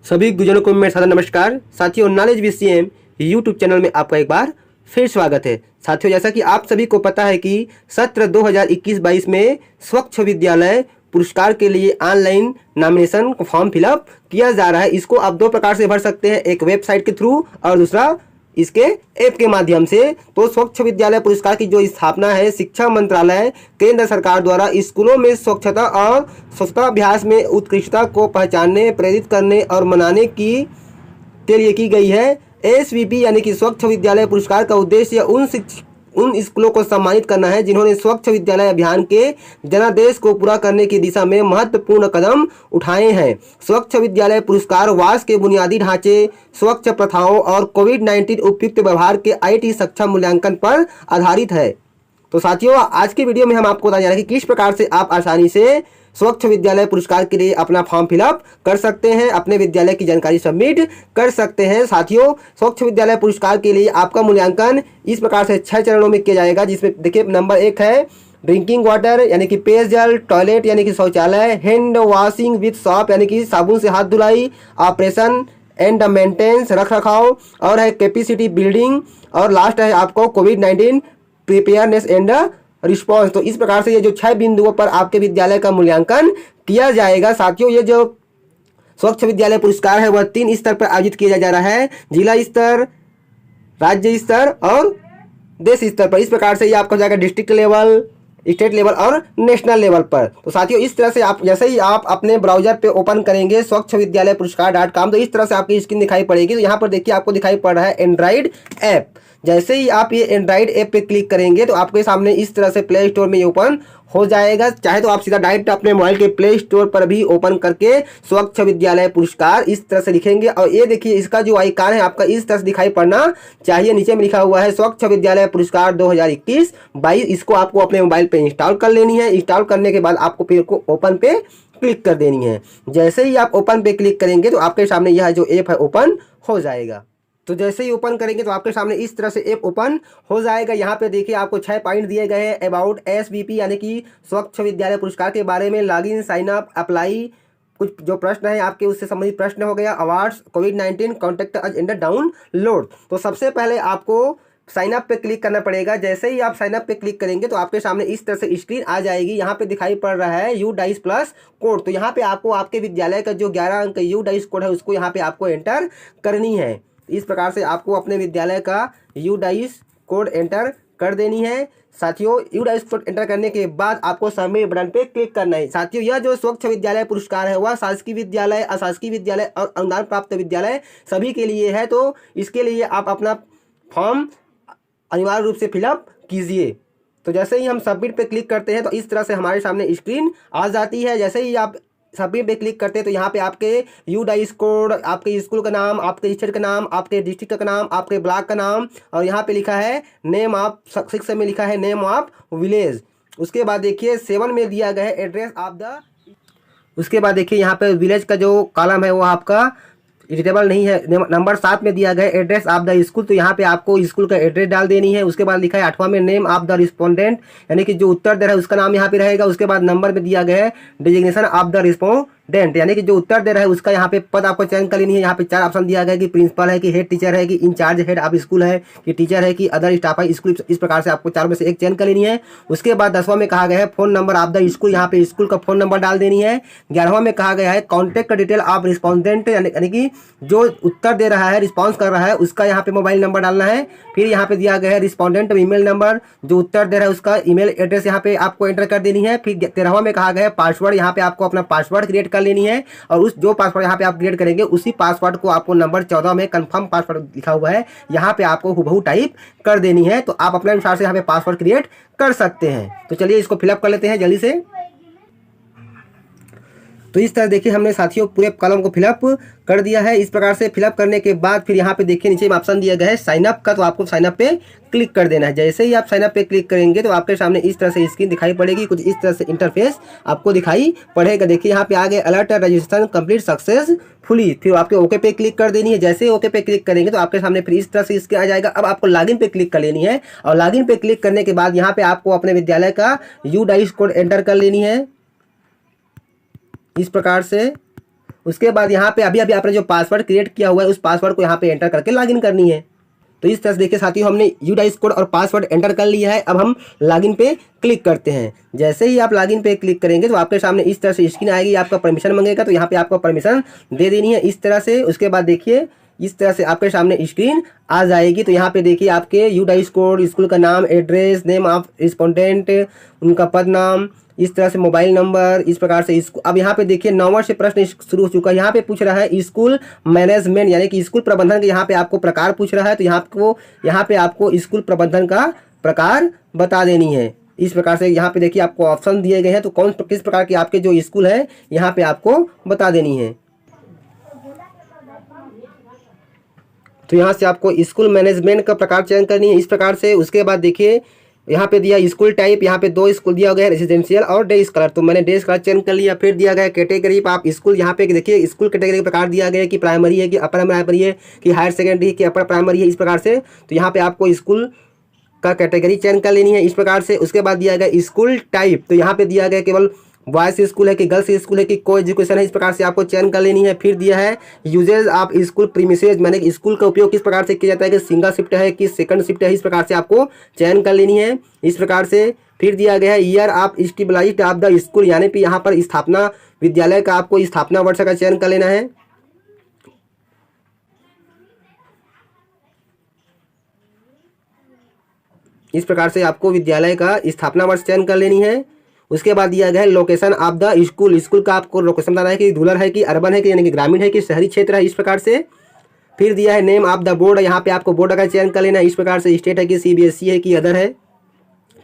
सभी गुजरों को मेरा सादर नमस्कार। साथियों, नॉलेज VCM यूट्यूब चैनल में आपका एक बार फिर स्वागत है। साथियों, जैसा कि आप सभी को पता है कि सत्र 2021-22 में स्वच्छ विद्यालय पुरस्कार के लिए ऑनलाइन नॉमिनेशन फॉर्म फिलअप किया जा रहा है। इसको आप दो प्रकार से भर सकते हैं, एक वेबसाइट के थ्रू और दूसरा इसके ऐप के माध्यम से। तो स्वच्छ विद्यालय पुरस्कार की जो स्थापना है शिक्षा मंत्रालय केंद्र सरकार द्वारा स्कूलों में स्वच्छता और स्वच्छता अभ्यास में उत्कृष्टता को पहचानने, प्रेरित करने और मनाने के लिए की गई है। SVP यानी कि स्वच्छ विद्यालय पुरस्कार का उद्देश्य उन स्कूलों को सम्मानित करना है जिन्होंने स्वच्छ विद्यालय अभियान के जनादेश को पूरा करने की दिशा में महत्वपूर्ण कदम उठाए हैं। स्वच्छ विद्यालय पुरस्कार वास के बुनियादी ढांचे, स्वच्छ प्रथाओं और कोविड-19 उपयुक्त व्यवहार के IT सक्षम मूल्यांकन पर आधारित है। तो साथियों, आज की वीडियो में हम आपको बताने जा रहे हैं कि किस प्रकार से आप आसानी से स्वच्छ विद्यालय पुरस्कार के लिए अपना फॉर्म फिलअप कर सकते हैं, अपने विद्यालय की जानकारी सबमिट कर सकते हैं। साथियों, स्वच्छ विद्यालय पुरस्कार के लिए आपका मूल्यांकन इस प्रकार से 6 चरणों में किया जाएगा, जिसमें देखिए नंबर 1 है ड्रिंकिंग वाटर यानी कि पेयजल, टॉयलेट यानी कि शौचालय, हैंड वॉशिंग विद सॉप यानी कि साबुन से हाथ धुलाई, ऑपरेशन एंड मेंटेनेंस रख रखाव, और है कैपेसिटी बिल्डिंग, और लास्ट है आपको कोविड-19 प्रिपेयरनेस एंड रिस्पॉन्स। तो इस प्रकार से ये जो 6 बिंदुओं पर आपके विद्यालय का मूल्यांकन किया जाएगा। साथियों, ये जो स्वच्छ विद्यालय पुरस्कार है वह 3 स्तर पर आयोजित किया जा रहा है, जिला स्तर, राज्य स्तर और देश स्तर पर। इस प्रकार से ये आपका हो जाएगा डिस्ट्रिक्ट लेवल, स्टेट लेवल और नेशनल लेवल पर। तो साथियों, इस तरह से आप जैसे ही आप अपने ब्राउजर पे ओपन करेंगे स्वच्छ विद्यालय पुरस्कार.com, तो इस तरह से आपकी स्क्रीन दिखाई पड़ेगी। तो यहाँ पर देखिए आपको दिखाई पड़ रहा है एंड्रॉइड ऐप। जैसे ही आप ये एंड्रॉइड ऐप पे क्लिक करेंगे तो आपके सामने इस तरह से प्ले स्टोर में ये ओपन हो जाएगा। चाहे तो आप सीधा डायरेक्ट अपने मोबाइल के प्ले स्टोर पर भी ओपन करके स्वच्छ विद्यालय पुरस्कार इस तरह से लिखेंगे, और ये देखिए इसका जो आइकन है आपका इस तरह से दिखाई पड़ना चाहिए। नीचे में लिखा हुआ है स्वच्छ विद्यालय पुरस्कार 2021-22। इसको आपको अपने मोबाइल पे इंस्टॉल कर लेनी है। इंस्टॉल करने के बाद आपको फिर को ओपन पे क्लिक कर देनी है। जैसे ही आप ओपन पे क्लिक करेंगे तो आपके सामने यह जो ऐप है ओपन हो जाएगा। तो जैसे ही ओपन करेंगे तो आपके सामने इस तरह से ऐप ओपन हो जाएगा। यहाँ पे देखिए आपको 6 पॉइंट दिए गए हैं। अबाउट SVP यानी कि स्वच्छ विद्यालय पुरस्कार के बारे में, लॉगिन, साइन अप, अप्लाई, कुछ जो प्रश्न है आपके उससे संबंधित प्रश्न हो गया, awards, covid, contact us and download. तो सबसे पहले आपको साइन अप पे क्लिक करना पड़ेगा। जैसे ही आप साइन अप पे क्लिक करेंगे तो आपके सामने इस तरह से स्क्रीन आ जाएगी। यहाँ पे दिखाई पड़ रहा है UDICE प्लस कोड। तो यहाँ पे आपको आपके विद्यालय का जो 11 अंक UDICE कोड है उसको यहाँ पे आपको एंटर करनी है। इस प्रकार से आपको अपने विद्यालय का UDICE कोड एंटर कर देनी है। साथियों, UDICE कोड एंटर करने के बाद आपको सबमिट बटन पे क्लिक करना है। साथियों, यह जो स्वच्छ विद्यालय पुरस्कार है वह शासकीय विद्यालय, अशासकीय विद्यालय और अनुदान प्राप्त विद्यालय सभी के लिए है। तो इसके लिए आप अपना फॉर्म अनिवार्य रूप से फिलअप कीजिए। तो जैसे ही हम सबमिट पे क्लिक करते हैं तो इस तरह से हमारे सामने स्क्रीन आ जाती है। जैसे ही आप सबमिट पे क्लिक करते हैं तो यहाँ पे आपके UDICE कोड, आपके स्कूल का नाम, आपके स्टेट का नाम, आपके डिस्ट्रिक्ट का नाम, आपके ब्लॉक का नाम, और यहाँ पे लिखा है नेम ऑफ 6 में लिखा है नेम ऑफ विलेज। उसके बाद देखिए 7 में दिया गया है एड्रेस ऑफ द। उसके बाद देखिए यहाँ पे विलेज का जो कॉलम है वो आपका इडिटेबल नहीं है। नंबर 7 में दिया गया एड्रेस ऑफ द स्कूल, तो यहाँ पे आपको स्कूल का एड्रेस डाल देनी है। उसके बाद लिखा है 8वां में नेम ऑफ द रिस्पोंडेंट यानी कि जो उत्तर दे रहा है उसका नाम यहाँ पे रहेगा। उसके बाद नंबर में दिया गया है डिजिग्नेशन ऑफ द रिस्पोंडेंट यानी कि जो उत्तर दे रहा है उसका यहाँ पे पद आपको चयन कर लेनी है। यहाँ पे 4 ऑप्शन दिया गया है कि प्रिंसिपल है, कि हेड टीचर है, कि इंचार्ज हेड ऑफ स्कूल है, कि टीचर है, कि अदर स्टाफ है स्कूल। इस प्रकार से आपको 4 में से एक चयन कर लेनी है। उसके बाद 10वां में कहा गया है phone number of the school, यहाँ पे स्कूल का फोन नंबर डाल देनी है। 11वां में कहा गया है कॉन्टैक्ट डिटेल ऑफ रिस्पोंडेंट यानी कि जो उत्तर दे रहा है, रिस्पॉन्स कर रहा है, उसका यहाँ पे मोबाइल नंबर डालना है। फिर यहाँ पे दिया गया है रिस्पोंडेंट ईमेल नंबर, जो उत्तर दे रहा है उसका ईमेल एड्रेस यहाँ पे आपको एंटर कर देनी है। फिर 13वां में कहा गया है पासवर्ड, यहाँ पे आपको अपना पासवर्ड क्रिएट कर लेनी है, और उस जो पासवर्ड यहाँ पे आप क्रिएट करेंगे उसी पासवर्ड को आपको नंबर 14 में कंफर्म पासवर्ड लिखा हुआ है यहाँ पे आपको हुबहू टाइप कर देनी है। तो आप अपने अनुसार से यहाँ पे पासवर्ड क्रिएट कर सकते हैं। तो चलिए इसको फिलअप कर लेते हैं जल्दी से। तो इस तरह देखिए हमने साथियों पूरे कॉलम को फिलअप कर दिया है। इस प्रकार से फिलअप करने के बाद फिर यहाँ पे देखिए नीचे में ऑप्शन दिया गया है साइन अप का, तो आपको साइन अप पे क्लिक कर देना है। जैसे ही आप साइन अप पे क्लिक करेंगे तो आपके सामने इस तरह से स्क्रीन दिखाई पड़ेगी, कुछ इस तरह से इंटरफेस आपको दिखाई पड़ेगा। देखिए यहाँ पे आगे अलर्ट रजिस्ट्रेशन कंप्लीट सक्सेसफुली, फिर आपके ओके पे क्लिक कर देनी है। जैसे ही ओके पे क्लिक करेंगे तो आपके सामने फिर इस तरह से स्क्रीन आ जाएगा। अब आपको लॉगिन पे क्लिक कर लेनी है, और लॉगिन पे क्लिक करने के बाद यहाँ पे आपको अपने विद्यालय का UDICE कोड एंटर कर लेनी है इस प्रकार से। उसके बाद यहाँ पे अभी अभी आपने जो पासवर्ड क्रिएट किया हुआ है उस पासवर्ड को यहाँ पे एंटर करके लॉगिन करनी है। तो इस तरह से देखिए साथियों, हमने यूडाइस कोड और पासवर्ड एंटर कर लिया है। अब हम लॉगिन पे क्लिक करते हैं। जैसे ही आप लॉगिन पे क्लिक करेंगे तो आपके सामने इस तरह से स्क्रीन आएगी, आपका परमिशन मांगेगा, तो यहाँ पे आपको परमिशन दे देनी है इस तरह से। उसके बाद देखिए इस तरह से आपके सामने स्क्रीन आ जाएगी। तो यहाँ पे देखिए आपके यूडाइस कोड, स्कूल का नाम, एड्रेस, नेम ऑफ रिस्पोंडेंट, उनका पद नाम, इस तरह से मोबाइल नंबर, इस प्रकार से इसको। अब यहाँ पे देखिए 9वां से प्रश्न शुरू हो चुका है। यहाँ पे पूछ रहा है स्कूल मैनेजमेंट यानी कि स्कूल प्रबंधन का यहाँ पे आपको प्रकार पूछ रहा है। तो यहाँ पे आपको स्कूल प्रबंधन का प्रकार बता देनी है। इस प्रकार से यहाँ पे देखिए आपको ऑप्शन दिए गए हैं, तो किस प्रकार के आपके जो स्कूल है यहाँ पे आपको बता देनी है। तो यहाँ से आपको स्कूल मैनेजमेंट का प्रकार चयन करनी है इस प्रकार से। उसके बाद देखिए यहाँ पे दिया स्कूल टाइप, यहाँ पे 2 स्कूल दिया गया है, रेजिडेंशियल और डे स्कॉलर। तो मैंने डे स्कॉलर चयन कर लिया। फिर दिया गया कैटेगरी आप स्कूल, यहाँ पे देखिए स्कूल कैटेगरी का प्रकार दिया गया है कि प्राइमरी है कि अपर प्राइमरी है कि हायर सेकेंडरी कि अपर प्राइमरी है, इस प्रकार से। तो यहाँ पे आपको स्कूल का कैटेगरी चयन कर लेनी है इस प्रकार से। उसके बाद दिया गया स्कूल टाइप, तो यहाँ पे दिया गया केवल बॉयज स्कूल है कि गर्ल्स स्कूल है कि को एजुकेशन है, इस प्रकार से आपको चयन कर लेनी है। फिर दिया है यूजेज ऑफ स्कूल प्रीमिसेज, मैंने स्कूल का उपयोग किस प्रकार से किया जाता है कि सिंगल शिफ्ट है कि सेकंड शिफ्ट है, इस प्रकार से आपको चयन कर लेनी है इस प्रकार से। फिर दिया गया है year of stabilised of the school, यानी कि यहाँ पर स्थापना विद्यालय का आपको स्थापना वर्ष का चयन कर लेना है। इस प्रकार से आपको विद्यालय का स्थापना वर्ष चयन कर लेनी है। उसके बाद दिया गया है location of the school, school का आपको लोकेशन बताना है कि रूरल है कि अर्बन है कि यानी कि ग्रामीण है कि शहरी क्षेत्र है, इस प्रकार से। फिर दिया है नेम ऑफ द बोर्ड, यहाँ पे आपको बोर्ड का चयन कर लेना है इस प्रकार से, स्टेट है कि CBSE है कि अदर है।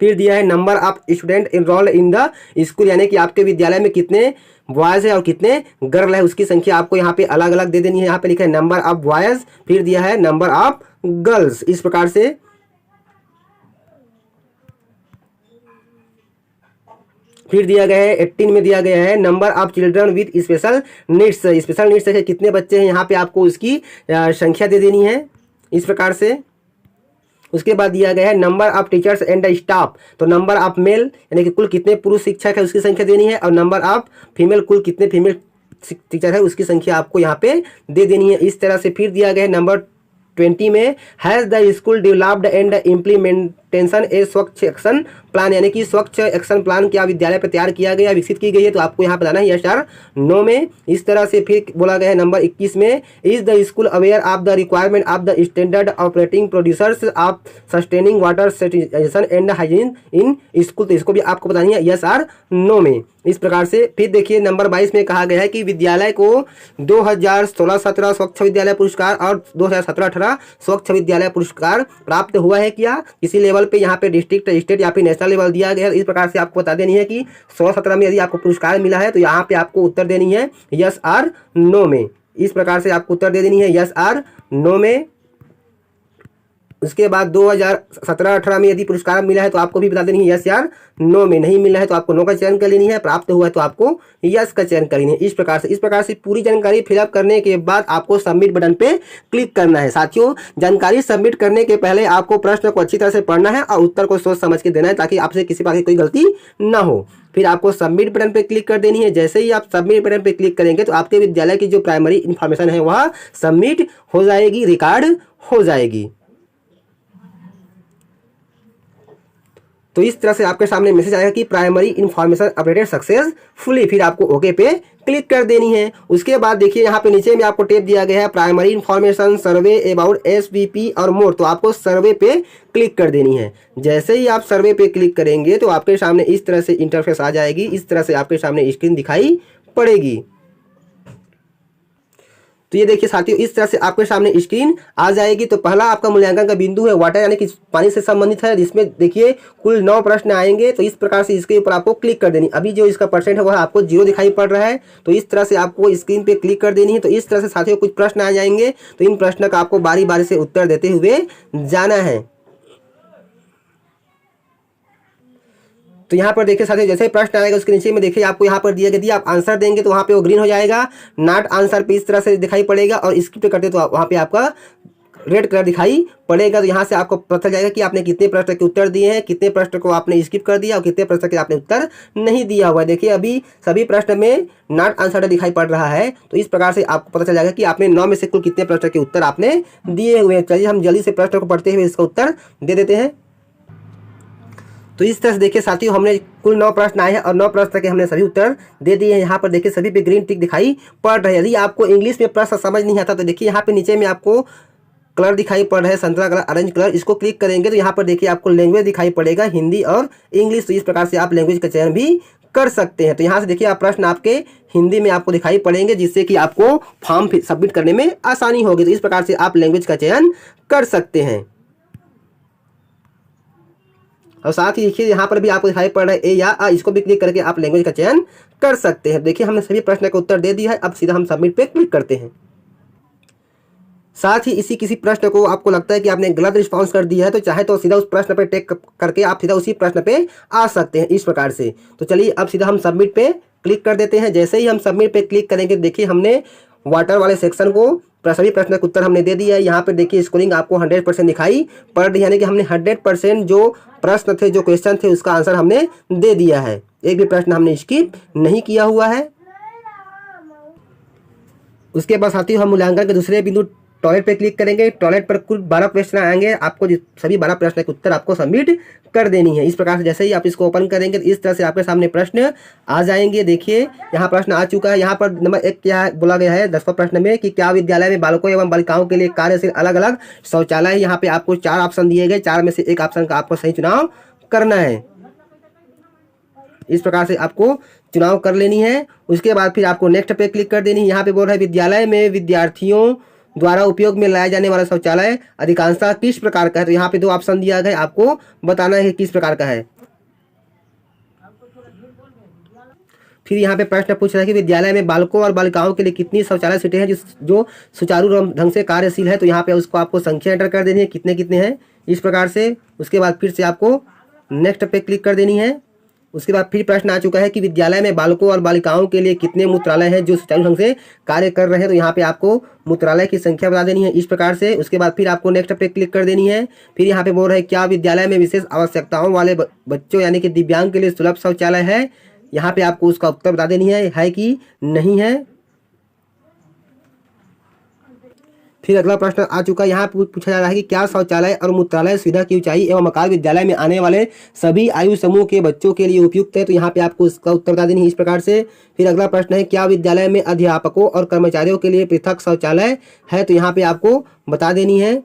फिर दिया है number of student enrolled in the school, यानी कि आपके विद्यालय में कितने बॉयज है और कितने गर्ल है उसकी संख्या आपको यहाँ पे अलग अलग दे देनी है। यहाँ पे लिखा है नंबर ऑफ बॉयज, फिर दिया है नंबर ऑफ गर्ल्स, इस प्रकार से। फिर दिया गया है 18 में दिया गया है number of children with special needs, special needs है कितने बच्चे हैं, यहाँ पे आपको उसकी संख्या दे देनी है इस प्रकार से। उसके बाद दिया गया है number of teachers and staff, तो नंबर ऑफ मेल यानी कि कुल कितने पुरुष शिक्षक है उसकी संख्या देनी है, और नंबर ऑफ फीमेल कुल कितने फीमेल टीचर है उसकी संख्या आपको यहाँ पे दे देनी है इस तरह से। फिर दिया गया है नंबर 20 में has the school developed and implementation a Swachh action plan, यानी कि स्वच्छ एक्शन प्लान क्या विद्यालय पर तैयार किया गया, विकसित की गई है, तो आपको यहाँ बताना है यस और नो में इस तरह से। फिर बोला गया है नंबर 21 में is the school aware of the requirement of the standard operating producers of sustaining water sanitation and hygiene in school, तो इसको भी आपको बतानी है यस और नो में इस प्रकार से। फिर देखिए नंबर 22 में कहा गया है कि विद्यालय को 2016-17 स्वच्छ विद्यालय पुरस्कार और 2017-18 स्वच्छ विद्यालय पुरस्कार प्राप्त हुआ है क्या, किसी लेवल पे यहाँ पे डिस्ट्रिक्ट, स्टेट या फिर नेशनल लेवल दिया गया है। इस प्रकार से आपको बता देनी है कि 16-17 में यदि आपको पुरस्कार मिला है तो यहाँ पे आपको उत्तर देनी है यस और नो में, इस प्रकार से आपको उत्तर दे देनी है यस और नो में। उसके बाद 2017-18 में यदि पुरस्कार मिला है तो आपको भी बता देनी है यस या नो में, नहीं मिला है तो आपको नो का चयन कर लेनी है, प्राप्त हुआ है तो आपको यस का चयन कर लेनी है इस प्रकार से पूरी जानकारी फिलअप करने के बाद आपको सबमिट बटन पे क्लिक करना है। साथियों, जानकारी सबमिट करने के पहले आपको प्रश्न को अच्छी तरह से पढ़ना है और उत्तर को सोच समझ के देना है ताकि आपसे किसी प्रकार की कोई गलती ना हो। फिर आपको सबमिट बटन पे क्लिक कर देनी है। जैसे ही आप सबमिट बटन पे क्लिक करेंगे तो आपके विद्यालय की जो प्राइमरी इंफॉर्मेशन है वह सबमिट हो जाएगी, रिकॉर्ड हो जाएगी। तो इस तरह से आपके सामने मैसेज आएगा कि प्राइमरी इन्फॉर्मेशन अपडेटेड सक्सेसफुली, फिर आपको ओके पे क्लिक कर देनी है। उसके बाद देखिए यहाँ पे नीचे में आपको टेप दिया गया है primary information survey about SVP और मोर, तो आपको सर्वे पे क्लिक कर देनी है। जैसे ही आप सर्वे पे क्लिक करेंगे तो आपके सामने इस तरह से इंटरफेस आ जाएगी, इस तरह से आपके सामने स्क्रीन दिखाई पड़ेगी। तो ये देखिए साथियों, इस तरह से आपके सामने स्क्रीन आ जाएगी। तो पहला आपका मूल्यांकन का बिंदु है वाटर यानी कि पानी से संबंधित है, जिसमें देखिए कुल 9 प्रश्न आएंगे। तो इस प्रकार से इसके ऊपर आपको क्लिक कर देनी। अभी जो इसका परसेंट है वह आपको 0 दिखाई पड़ रहा है, तो इस तरह से आपको स्क्रीन पे क्लिक कर देनी है। तो इस तरह से साथियों कुछ प्रश्न आ जाएंगे, तो इन प्रश्न का आपको बारी बारी से उत्तर देते हुए जाना है। तो यहाँ पर देखिए साथियों, जैसे प्रश्न आएगा उसके नीचे में देखिए आपको यहाँ पर दिया गया, यदि आप आंसर देंगे तो वहाँ पे वो ग्रीन हो जाएगा, नॉट आंसर पे इस तरह से दिखाई पड़ेगा, और स्किप करते तो वहाँ पे आपका रेड कलर दिखाई पड़ेगा। तो यहाँ से आपको पता चल जाएगा कि आपने कितने प्रश्न के उत्तर दिए हैं, कितने प्रश्न को आपने स्किप कर दिया और कितने प्रश्न के आपने उत्तर नहीं दिया हुआ है। देखिए अभी सभी प्रश्न में नॉट आंसर्ड दिखाई पड़ रहा है। तो इस प्रकार से आपको पता चल जाएगा कि आपने 9 में से कुल कितने प्रश्न के उत्तर आपने दिए हुए हैं। चलिए हम जल्दी से प्रश्न को पढ़ते हुए इसका उत्तर दे देते हैं। तो इस तरह से देखिए साथियों, हमने कुल 9 प्रश्न आए हैं और 9 प्रश्न के हमने सभी उत्तर दे दिए हैं। यहाँ पर देखिए सभी पे ग्रीन टिक दिखाई पड़ रहा है। यदि आपको इंग्लिश में प्रश्न समझ नहीं आता तो देखिए यहाँ पे नीचे में आपको कलर दिखाई पड़ रहा है, संतरा कलर, ऑरेंज कलर। इसको क्लिक करेंगे तो यहाँ पर देखिए आपको लैंग्वेज दिखाई पड़ेगा, हिंदी और इंग्लिश। तो इस प्रकार से आप लैंग्वेज का चयन भी कर सकते हैं। तो यहाँ से देखिए आप प्रश्न आपके हिंदी में आपको दिखाई पड़ेंगे, जिससे कि आपको फॉर्म सबमिट करने में आसानी होगी। तो इस प्रकार से आप लैंग्वेज का चयन कर सकते हैं। और साथ ही देखिए यहाँ पर भी आपको दिखाई पड़ रहा है ए या आ, इसको भी क्लिक करके आप लैंग्वेज का चयन कर सकते हैं। देखिए हमने सभी प्रश्न का उत्तर दे दिया है। अब सीधा हम सबमिट पे क्लिक करते हैं। साथ ही इसी किसी प्रश्न को आपको लगता है कि आपने गलत रिस्पांस कर दिया है तो चाहे तो सीधा उस प्रश्न पे टिक करके आप सीधा उसी प्रश्न पे आ सकते हैं इस प्रकार से। तो चलिए अब सीधा हम सबमिट पे क्लिक कर देते हैं। जैसे ही हम सबमिट पे क्लिक करेंगे देखिए हमने वाटर वाले सेक्शन को सभी प्रश्न का उत्तर हमने दे दिया है। यहाँ पे देखिए स्कोरिंग आपको 100% दिखाई पड़ रही है, यानी कि हमने 100% जो प्रश्न थे, जो क्वेश्चन थे, उसका आंसर हमने दे दिया है। एक भी प्रश्न हमने स्किप नहीं किया हुआ है। उसके बाद साथियों हम मूल्यांकन के दूसरे बिंदु टॉयलेट पे क्लिक करेंगे। टॉयलेट पर कुल 12 प्रश्न आएंगे, आपको सभी 12 प्रश्न के उत्तर आपको सबमिट कर देनी है। इस प्रकार से जैसे ही आप इसको ओपन करेंगे तो इस तरह से आपके सामने प्रश्न आ जाएंगे। देखिए यहाँ प्रश्न आ चुका है। यहाँ पर नंबर 1 क्या बोला गया है 10वां प्रश्न में कि क्या विद्यालय में बालकों एवं बालिकाओं के लिए कार्यशील अलग अलग शौचालय। यहाँ पे आपको 4 ऑप्शन दिए गए, 4 में से एक ऑप्शन का आपको सही चुनाव करना है। इस प्रकार से आपको चुनाव कर लेनी है। उसके बाद फिर आपको नेक्स्ट पे क्लिक कर देनी है। यहाँ पे बोल रहा है विद्यालय में विद्यार्थियों द्वारा उपयोग में लाया जाने वाला शौचालय अधिकांशतः किस प्रकार का है। तो यहाँ पे 2 ऑप्शन दिया गया, आपको बताना है कि किस प्रकार का है। फिर यहाँ पे प्रश्न पूछ रहा है कि विद्यालय में बालकों और बालिकाओं के लिए कितनी शौचालय सीटें हैं जो सुचारू ढंग से कार्यशील है। तो यहाँ पे उसको आपको संख्या एंटर कर देनी है, कितने कितने हैं इस प्रकार से। उसके बाद फिर से आपको नेक्स्ट पे क्लिक कर देनी है। उसके बाद फिर प्रश्न आ चुका है कि विद्यालय में बालकों और बालिकाओं के लिए कितने मूत्रालय हैं जो सुचारू ढंग से कार्य कर रहे हैं। तो यहाँ पे आपको मूत्रालय की संख्या बता देनी है इस प्रकार से। उसके बाद फिर आपको नेक्स्ट पे क्लिक कर देनी है। फिर यहाँ पे बोल रहा है क्या विद्यालय में विशेष आवश्यकताओं वाले बच्चों यानी कि दिव्यांग के लिए सुलभ शौचालय है। यहाँ पे आपको उसका उत्तर बता देनी है कि नहीं है। फिर अगला प्रश्न आ चुका है। यहाँ पूछा जा रहा है कि क्या शौचालय और मूत्रालय सुविधा की ऊंचाई एवं आकार विद्यालय में आने वाले सभी आयु समूह के बच्चों के लिए उपयुक्त है। तो यहाँ पे आपको इसका उत्तर बता देनी है इस प्रकार से। फिर अगला प्रश्न है क्या विद्यालय में अध्यापकों और कर्मचारियों के लिए पृथक शौचालय है। तो यहाँ पे आपको बता देनी है।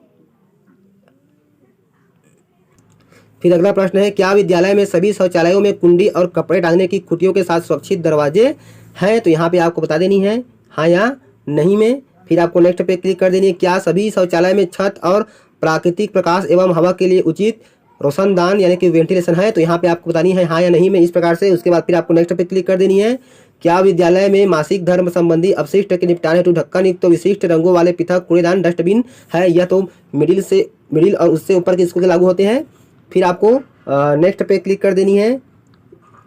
फिर अगला प्रश्न है क्या विद्यालय में सभी शौचालयों में कुंडी और कपड़े डालने की खुटियों के साथ सुरक्षित दरवाजे हैं। तो यहाँ पे आपको बता देनी है हाँ या नहीं में। फिर आपको नेक्स्ट पे क्लिक कर देनी है। क्या सभी शौचालय में छत और प्राकृतिक प्रकाश एवं हवा के लिए उचित रोशनदान यानी कि वेंटिलेशन है। तो यहाँ पे आपको बतानी है हाँ या नहीं में इस प्रकार से। उसके बाद फिर आपको नेक्स्ट पे क्लिक कर देनी है। क्या विद्यालय में मासिक धर्म संबंधी अपशिष्ट के निपटान हेतु ढक्कन युक्त तो विशिष्ट रंगों वाले पृथक कूड़ेदान डस्टबिन है। यह तो मिडिल और उससे ऊपर के स्कूल के लागू होते हैं। फिर आपको नेक्स्ट पे क्लिक कर देनी है।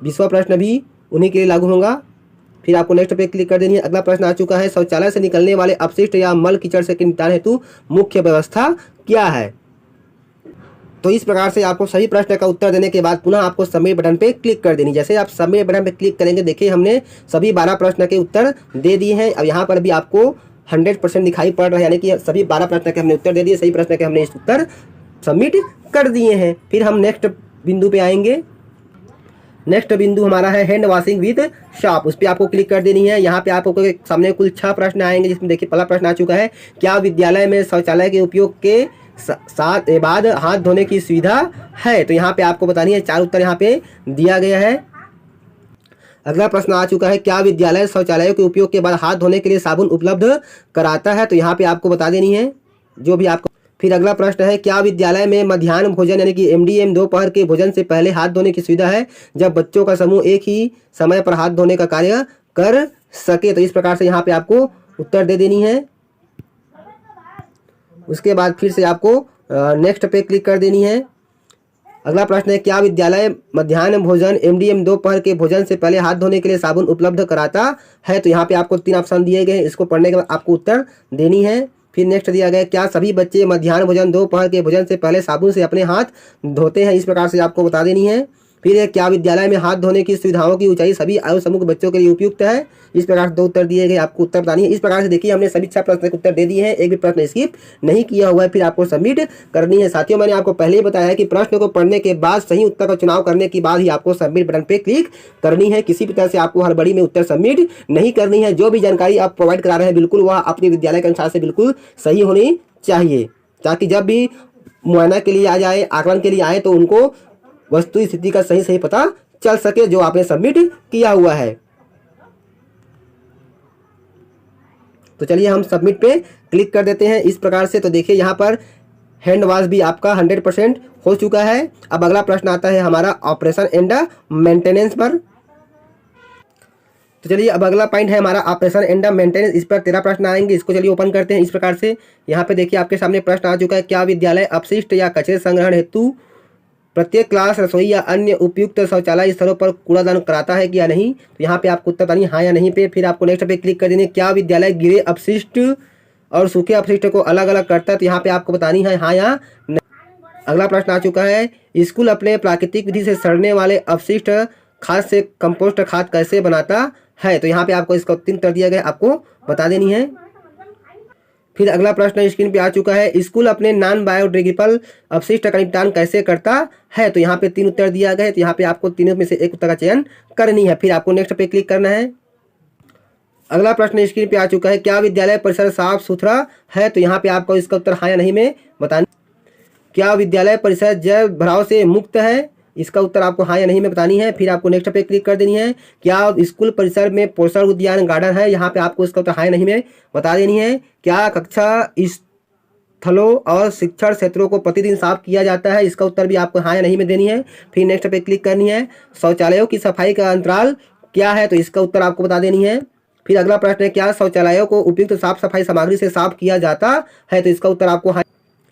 20वां प्रश्न भी उन्हीं के लिए लागू होगा। फिर आपको नेक्स्ट पे क्लिक कर देनी है। अगला प्रश्न आ चुका है शौचालय से निकलने वाले अपशिष्ट या मल कीचड़ से निपटान हेतु मुख्य व्यवस्था क्या है। तो इस प्रकार से आपको सही प्रश्न का उत्तर देने के बाद पुनः आपको सबमिट बटन पे क्लिक कर देनी। जैसे आप सबमिट बटन पे क्लिक करेंगे देखिए हमने सभी 12 प्रश्न के उत्तर दे दिए हैं। अब यहाँ पर भी आपको 100% दिखाई पड़ रहा है, यानी कि सभी 12 प्रश्न के हमने उत्तर दे दिए, सही प्रश्न के हमने इस उत्तर सबमिट कर दिए हैं। फिर हम नेक्स्ट बिंदु पे आएंगे। नेक्स्ट बिंदु हमारा है हैंड वॉशिंग विद शॉप। उस पर आपको क्लिक कर देनी है। यहाँ पे आपको सामने कुल 6 प्रश्न आएंगे, जिसमें देखिए पहला प्रश्न आ चुका है क्या विद्यालय में शौचालय के उपयोग के साथ बाद हाथ धोने की सुविधा है। तो यहाँ पे आपको बतानी है 4 उत्तर यहाँ पे दिया गया है। अगला प्रश्न आ चुका है क्या विद्यालय शौचालयों के उपयोग के बाद हाथ धोने के लिए साबुन उपलब्ध कराता है। तो यहाँ पे आपको बता देनी है जो भी आपको। फिर अगला प्रश्न है क्या विद्यालय में मध्याह्न भोजन यानी कि MDM दोपहर के भोजन से पहले हाथ धोने की सुविधा है जब बच्चों का समूह एक ही समय पर हाथ धोने का कार्य कर सके। तो इस प्रकार से यहाँ पे आपको उत्तर दे देनी है। उसके बाद फिर से आपको नेक्स्ट पे क्लिक कर देनी है। अगला प्रश्न है क्या विद्यालय मध्याह्न भोजन MDM दोपहर के भोजन से पहले हाथ धोने के लिए साबुन उपलब्ध कराता है। तो यहाँ पे आपको 3 ऑप्शन दिए गए हैं, इसको पढ़ने के बाद आपको उत्तर देनी है। फिर नेक्स्ट दिया गया क्या सभी बच्चे मध्याह्न भोजन दोपहर के भोजन से पहले साबुन से अपने हाथ धोते हैं, इस प्रकार से आपको बता देनी है। फिर है क्या विद्यालय में हाथ धोने की सुविधाओं की ऊंचाई सभी आयु समूह के बच्चों के लिए उपयुक्त है, इस प्रकार से 2 उत्तर दिए गए, आपको उत्तर बतानी है। इस प्रकार से देखिए हमने सभी 6 प्रश्न के उत्तर दे दिए हैं, एक भी प्रश्न स्किप नहीं किया हुआ है। फिर आपको सबमिट करनी है। साथियों मैंने आपको पहले ही बताया है कि प्रश्न को पढ़ने के बाद सही उत्तर का चुनाव करने के बाद ही आपको सबमिट बटन पे क्लिक करनी है। किसी भी तरह से आपको हड़बड़ी में उत्तर सबमिट नहीं करनी है। जो भी जानकारी आप प्रोवाइड करा रहे हैं बिल्कुल वह अपने विद्यालय के अनुसार से बिल्कुल सही होनी चाहिए, ताकि जब भी मुआयना के लिए आ जाए, आकलन के लिए आए, तो उनको वस्तु स्थिति का सही पता चल सके जो आपने सबमिट किया हुआ है। तो चलिए हम सबमिट पे क्लिक कर देते हैं इस प्रकार से। तो देखिए यहाँ पर हैंड वॉश भी आपका 100% हो चुका है। अब अगला प्रश्न आता है हमारा ऑपरेशन एंड मेंटेनेंस पर। तो चलिए अब अगला पॉइंट है हमारा ऑपरेशन एंड मेंटेनेंस। इस पर 13 प्रश्न आएंगे। इसको चलिए ओपन करते हैं इस प्रकार से। यहाँ पे देखिए आपके सामने प्रश्न आ चुका है, क्या विद्यालय अपशिष्ट या कचरे संग्रहण हेतु प्रत्येक क्लास, रसोई या अन्य उपयुक्त शौचालय स्थलों पर कूड़ादान कराता है कि या नहीं। तो यहाँ पे आपको उत्तर बतानी हाँ या नहीं पे। फिर आपको नेक्स्ट पे क्लिक कर देनी है, क्या विद्यालय गिरे अपशिष्ट और सूखे अपशिष्ट को अलग अलग करता है। तो यहाँ पे आपको बतानी है हाँ या नहीं। अगला प्रश्न आ चुका है, स्कूल अपने प्राकृतिक विधि से सड़ने वाले अपशिष्ट खाद से कंपोस्ट खाद कैसे बनाता है। तो यहाँ पे आपको इसका 3 उत्तर दिया गया, आपको बता देनी है। फिर अगला प्रश्न स्क्रीन पे आ चुका है, स्कूल अपने नॉन बायोडिग्रेडेबल अपशिष्ट का निपटान कैसे करता है। तो यहाँ पे 3 उत्तर दिया गया है। तो यहाँ पे आपको तीनों में से एक उत्तर का चयन करनी है। फिर आपको नेक्स्ट पे क्लिक करना है। अगला प्रश्न स्क्रीन पे आ चुका है, क्या विद्यालय परिसर साफ सुथरा है। तो यहाँ पे आपको इसका उत्तर हाँ या नहीं में बताना। क्या विद्यालय परिसर जल भराव से मुक्त है, इसका उत्तर आपको हाँ या नहीं में बतानी है। फिर आपको नेक्स्ट पे क्लिक कर देनी है, क्या स्कूल परिसर में पोषण उद्यान गार्डन है। यहाँ पे आपको इसका उत्तर हाँ या नहीं में बता देनी है। क्या कक्षा स्थलों और शिक्षण क्षेत्रों को प्रतिदिन साफ किया जाता है, इसका उत्तर भी आपको हाँ या नहीं में देनी है। फिर नेक्स्ट पे क्लिक करनी है, शौचालयों की सफाई का अंतराल क्या है। तो इसका उत्तर आपको बता देनी है। फिर अगला प्रश्न है, क्या शौचालयों को उपयुक्त साफ सफाई सामग्री से साफ किया जाता है। तो इसका उत्तर आपको हाँ।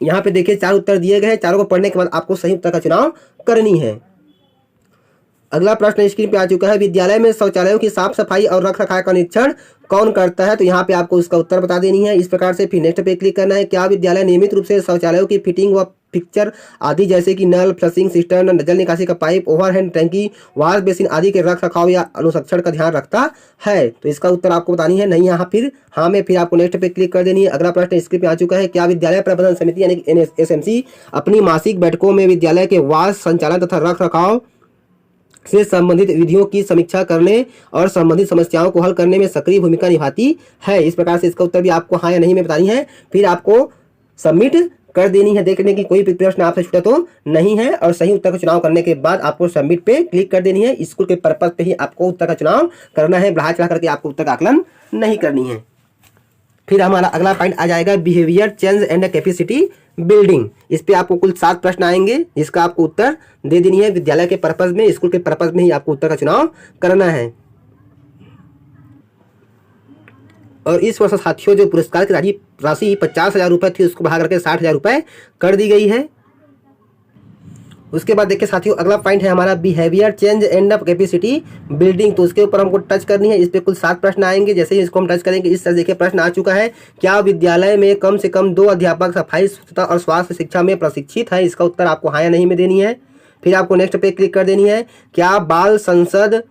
यहाँ पे देखिए 4 उत्तर दिए गए हैं। चारों को पढ़ने के बाद आपको सही उत्तर का चुनाव करनी है। अगला प्रश्न स्क्रीन पे आ चुका है, विद्यालय में शौचालयों की साफ सफाई और रख रखाव का निरीक्षण कौन करता है। तो यहाँ पे आपको इसका उत्तर बता देनी है इस प्रकार से। फिर नेक्स्ट पे क्लिक करना है, क्या विद्यालय नियमित रूप से शौचालयों की फिटिंग व फिक्चर आदि जैसे कि नल, फ्लशिंग सिस्टम, जल निकासी का पाइप, ओवरहेड टैंकी, वॉश बेसिन आदि के रख रखाव या अनुसंरक्षण का ध्यान रखता है। तो इसका उत्तर आपको बतानी है नहीं यहाँ फिर हाँ में। फिर आपको नेक्स्ट पे क्लिक कर देनी है। अगला प्रश्न स्क्रीन पे आ चुका है, क्या विद्यालय प्रबंधन समिति यानी कि SMC अपनी मासिक बैठकों में विद्यालय के वास संचालन तथा रख रखाव से संबंधित विधियों की समीक्षा करने और संबंधित समस्याओं को हल करने में सक्रिय भूमिका निभाती है। इस प्रकार से इसका उत्तर भी आपको हाँ या नहीं में बतानी है। फिर आपको सबमिट कर देनी है। देखने की कोई भी प्रश्न आपसे छूटा तो नहीं है। और सही उत्तर का चुनाव करने के बाद आपको सबमिट पे क्लिक कर देनी है। स्कूल के पर्पज पे ही आपको उत्तर का चुनाव करना है, बढ़ा चढ़ा करके आपको उत्तर का आकलन नहीं करनी है। फिर हमारा अगला पॉइंट आ जाएगा behaviour change and capacity building. इस पे आपको कुल 7 प्रश्न आएंगे जिसका आपको उत्तर दे देनी है। विद्यालय के पर्पज में, स्कूल के पर्पज में ही आपको उत्तर का चुनाव करना है। और इस वर्ष साथियों जो पुरस्कार की राशि 50,000 रुपये थी उसको बढ़ा करके 60,000 रुपये कर दी गई है। उसके बाद देखिए साथियों अगला पॉइंट है हमारा behaviour change and capacity building. तो उसके ऊपर हमको टच करनी है। इस पे कुल 7 प्रश्न आएंगे। जैसे ही इसको हम टच करेंगे इस तरह देखिए प्रश्न आ चुका है, क्या विद्यालय में कम से कम 2 अध्यापक सफाई स्वच्छता और स्वास्थ्य शिक्षा में प्रशिक्षित है। इसका उत्तर आपको हाँ या नहीं में देनी है। फिर आपको नेक्स्ट पे क्लिक कर देनी है, क्या बाल संसद,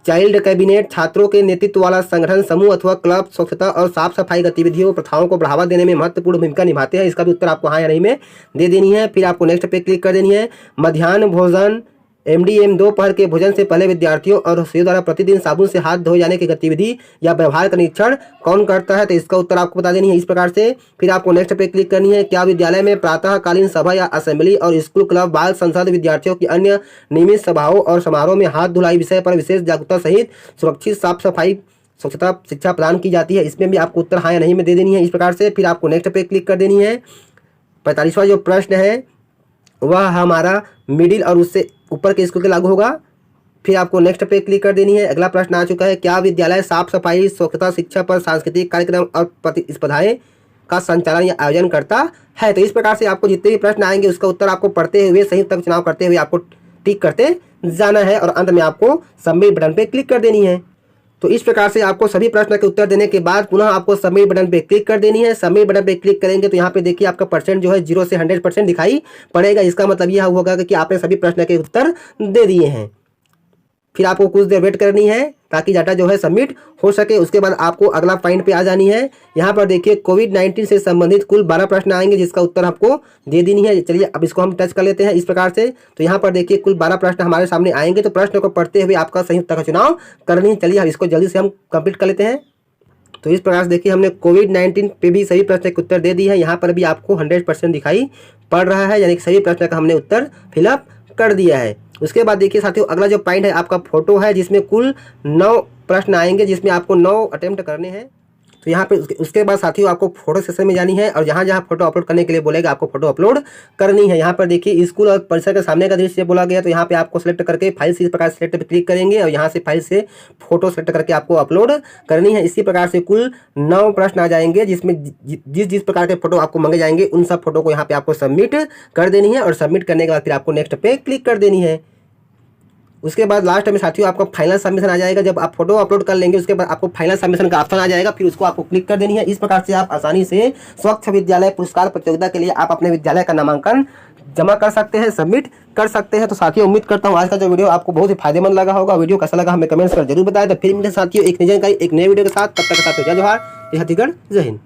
चाइल्ड कैबिनेट, छात्रों के नेतृत्व वाला संगठन, समूह अथवा क्लब स्वच्छता और साफ सफाई गतिविधियों प्रथाओं को बढ़ावा देने में महत्वपूर्ण भूमिका निभाते हैं। इसका भी उत्तर आपको हाँ या नहीं में दे देनी है। फिर आपको नेक्स्ट पे क्लिक कर देनी है, मध्याह्न भोजन MDM दोपहर के भोजन से पहले विद्यार्थियों और रसोइयों द्वारा प्रतिदिन साबुन से हाथ धोए जाने की गतिविधि या व्यवहार का निरीक्षण कौन करता है। तो इसका उत्तर आपको बता देनी है इस प्रकार से। फिर आपको नेक्स्ट पे क्लिक करनी है, क्या विद्यालय में प्रातःकालीन सभा या असेंबली और स्कूल क्लब बाल संसद विद्यार्थियों की अन्य नियमित सभाओं और समारोह में हाथ धुलाई विषय पर विशेष जागरूकता सहित सुरक्षित साफ सफाई स्वच्छता शिक्षा प्रदान की जाती है। इसमें भी आपको उत्तर हाँ या नहीं में दे देनी है इस प्रकार से। फिर आपको नेक्स्ट पे क्लिक कर देनी है। 45वां जो प्रश्न है वह हमारा मिडिल और उससे ऊपर के स्कूल के लागू होगा। फिर आपको नेक्स्ट पे क्लिक कर देनी है। अगला प्रश्न आ चुका है, क्या विद्यालय साफ सफाई स्वच्छता शिक्षा पर सांस्कृतिक कार्यक्रम और प्रतिस्पर्धाएं का संचालन या आयोजन करता है। तो इस प्रकार से आपको जितने भी प्रश्न आएंगे उसका उत्तर आपको पढ़ते हुए सही उत्तर चुनाव करते हुए आपको टिक करते जाना है और अंत में आपको सबमिट बटन पे क्लिक कर देनी है। तो इस प्रकार से आपको सभी प्रश्न के उत्तर देने के बाद पुनः आपको सबमिट बटन पे क्लिक कर देनी है। सबमिट बटन पे क्लिक करेंगे तो यहाँ पे देखिए आपका परसेंट जो है 0 से 100% दिखाई पड़ेगा। इसका मतलब यह होगा कि आपने सभी प्रश्न के उत्तर दे दिए हैं। फिर आपको कुछ देर वेट करनी है ताकि डाटा जो है सबमिट हो सके। उसके बाद आपको अगला पॉइंट पे आ जानी है। यहाँ पर देखिए कोविड-19 से संबंधित कुल 12 प्रश्न आएंगे जिसका उत्तर आपको दे देनी है। चलिए अब इसको हम टच कर लेते हैं इस प्रकार से। तो यहाँ पर देखिए कुल 12 प्रश्न हमारे सामने आएंगे, तो प्रश्न को पढ़ते हुए आपका सही उत्तर का चुनाव करनी है। चलिए अब इसको जल्दी से हम कंप्लीट कर लेते हैं। तो इस प्रकार से देखिए हमने कोविड-19 पे भी सही प्रश्न के उत्तर दे दिए हैं। यहाँ पर भी आपको 100% दिखाई पड़ रहा है, यानी कि सभी प्रश्न का हमने उत्तर फिलअप कर दिया है। उसके बाद देखिए साथियों अगला जो पॉइंट है आपका फोटो है, जिसमें कुल 9 प्रश्न आएंगे जिसमें आपको 9 अटेम्प्ट करने हैं। तो यहाँ पे उसके बाद साथियों आपको फोटो सेशन में जानी है और जहाँ जहाँ फोटो अपलोड करने के लिए बोलेगा आपको फोटो अपलोड करनी है। यहाँ पर देखिए स्कूल और परिसर के सामने का दृश्य बोला गया, तो यहाँ पे आपको सिलेक्ट करके फाइल से इस प्रकार सेलेक्ट पे क्लिक करेंगे और यहाँ से फाइल से फोटो सेलेक्ट करके आपको अपलोड करनी है। इसी प्रकार से कुल 9 प्रश्न आ जाएंगे जिसमें जिस प्रकार के फोटो आपको मांगे जाएंगे उन सब फोटो को यहाँ पे आपको सबमिट कर देनी है और सबमिट करने के बाद फिर आपको नेक्स्ट पे क्लिक कर देनी है। उसके बाद लास्ट में साथियों आपका फाइनल सबमिशन आ जाएगा। जब आप फोटो अपलोड कर लेंगे उसके बाद आपको फाइनल सबमिशन का ऑप्शन आ जाएगा, फिर उसको आपको क्लिक कर देनी है। इस प्रकार से आप आसानी से स्वच्छ विद्यालय पुरस्कार प्रतियोगिता के लिए आप अपने विद्यालय का नामांकन जमा कर सकते हैं, सबमिट कर सकते हैं। तो साथियों उम्मीद करता हूँ आज का जो वीडियो आपको बहुत ही फायदेमंद लगा होगा। वीडियो कैसा लगा हमें कमेंट्स कर जरूर बताएं। तो फिर मिलते हैं साथियों एक नई जानकारी एक नए वीडियो के साथ। तब तक के साथ जय जोहार, जय छत्तीसगढ़, जय हिंद।